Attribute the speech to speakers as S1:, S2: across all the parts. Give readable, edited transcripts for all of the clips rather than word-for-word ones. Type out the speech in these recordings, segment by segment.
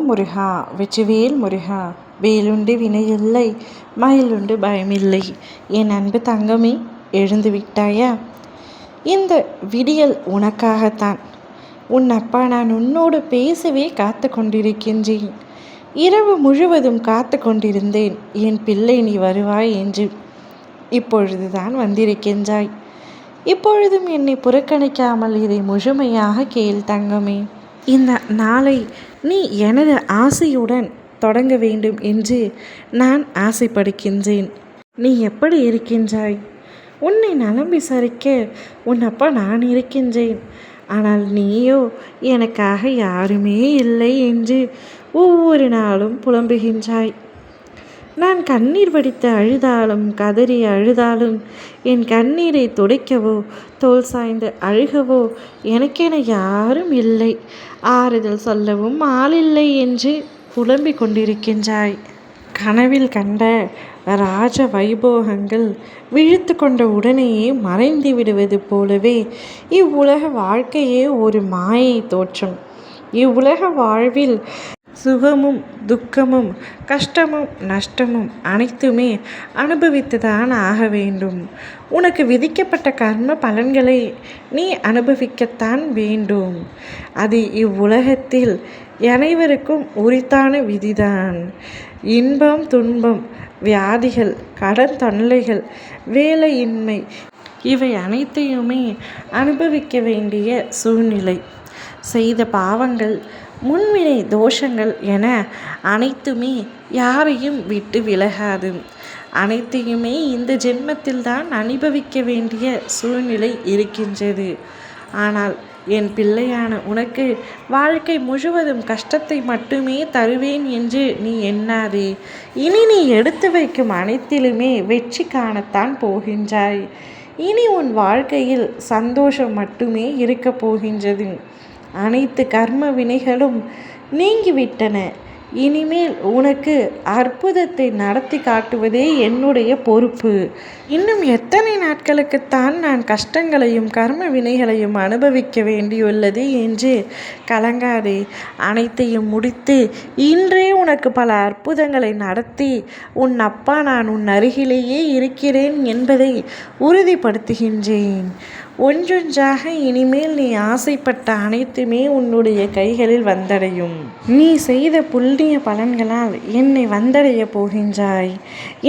S1: முருகா வெற்றிவேல் முருகா, வேலுண்டு வினையில்லை, மயிலுண்டு பயமில்லை. என் அன்பு தங்கமே, எழுந்து விட்டாயா? இந்த விடியல் உனக்காகத்தான். உன் அப்பா நான் உன்னோடு பேசவே காத்து கொண்டிருக்கின்றேன். இரவு முழுவதும் காத்து கொண்டிருந்தேன், என் பிள்ளை நீ வருவாய் என்று. இப்பொழுதுதான் வந்திருக்கின்றாய். இப்பொழுதும் என்னை புறக்கணிக்காமல் இதை முழுமையாக கேள் தங்கமே. இந்த நாளை நீ எனது ஆசையுடன் தொடங்க வேண்டும் என்று நான் ஆசைப்படுகின்றேன். நீ எப்படி இருக்கின்றாய்? உன்னை நலம் விசாரிக்க உன் அப்பா நான் இருக்கின்றேன். ஆனால் நீயோ எனக்காக யாருமே இல்லை என்று ஒவ்வொரு நாளும் புலம்புகின்றாய். நான் கண்ணீர் வடித்து அழுதாலும் கதறி அழுதாலும் என் கண்ணீரை துடைக்கவோ தோல் சாய்ந்து அழுகவோ எனக்கென யாரும் இல்லை, ஆறுதல் சொல்லவும் ஆளில்லை என்று புலம்பிக் கொண்டிருக்கின்றாய். கனவில் கண்ட ராஜ வைபோகங்கள் விழித்து கொண்ட உடனேயே மறைந்து விடுவது போலவே இவ்வுலக வாழ்க்கையே ஒரு மாயை தோற்றம். இவ்வுலக வாழ்வில் சுகமும் துக்கமும் கஷ்டமும் நஷ்டமும் அனைத்துமே அனுபவித்துதான் ஆக வேண்டும். உனக்கு விதிக்கப்பட்ட கர்ம பலன்களை நீ அனுபவிக்கத்தான் வேண்டும். அது இவ்வுலகத்தில் அனைவருக்கும் உரித்தான விதிதான். இன்பம் துன்பம், வியாதிகள், கடன் தொல்லைகள், வேலையின்மை, இவை அனைத்தையுமே அனுபவிக்க வேண்டிய சூழ்நிலை. செய்த பாவங்கள், முன்வினை தோஷங்கள் என அனைத்துமே யாரையும் விட்டு விலகாது. அனைத்தையுமே இந்த ஜென்மத்தில்தான் அனுபவிக்க வேண்டிய சூழ்நிலை இருக்கின்றது. ஆனால் என் பிள்ளையான உனக்கு வாழ்க்கை முழுவதும் கஷ்டத்தை மட்டுமே தருவேன் என்று நீ எண்ணாதே. இனி நீ எடுத்து வைக்கும் அனைத்திலுமே வெற்றி காணத்தான் போகின்றாய். இனி உன் வாழ்க்கையில் சந்தோஷம் மட்டுமே இருக்கப் போகின்றது. அனைத்து கர்ம வினைகளும் நீங்கிவிட்டன. இனிமேல் உனக்கு அற்புதத்தை நடத்தி காட்டுவதே என்னுடைய பொறுப்பு. இன்னும் எத்தனை நாட்களுக்குத்தான் நான் கஷ்டங்களையும் கர்ம வினைகளையும் அனுபவிக்க வேண்டியுள்ளது என்று கலங்காதே. அனைத்தையும் முடித்து இன்றே உனக்கு பல அற்புதங்களை நடத்தி உன் அப்பா நான் உன் அருகிலேயே இருக்கிறேன் என்பதை உறுதிப்படுத்துகின்றேன். ஒன்றொன்றாக இனிமேல் நீ ஆசைப்பட்ட அனைத்துமே உன்னுடைய கைகளில் வந்தடையும். நீ செய்த புண்ணிய பலன்களால் என்னை வந்தடைய போகின்றாய்.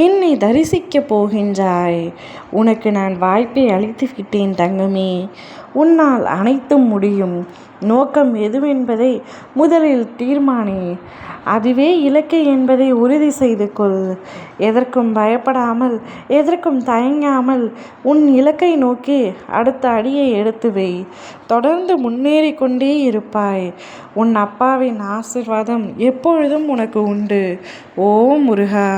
S1: என்னை தரிசிக்கப் போகின்றாய். உனக்கு நான் வாய்ப்பை அளித்து விட்டேன் தங்கமே. உன்னால் அனைத்தும் முடியும். நோக்கம் எதுவென்பதை முதலில் தீர்மானி. அதுவே இலக்கை என்பதை உறுதி செய்து கொள். எதற்கும் பயப்படாமல், எதற்கும் தயங்காமல் உன் இலக்கை நோக்கி அடுத்த அடியை எடுத்து வை. தொடர்ந்து முன்னேறி கொண்டே இருப்பாய். உன் அப்பாவின் ஆசீர்வாதம் எப்பொழுதும் உனக்கு உண்டு. ஓ முருகா.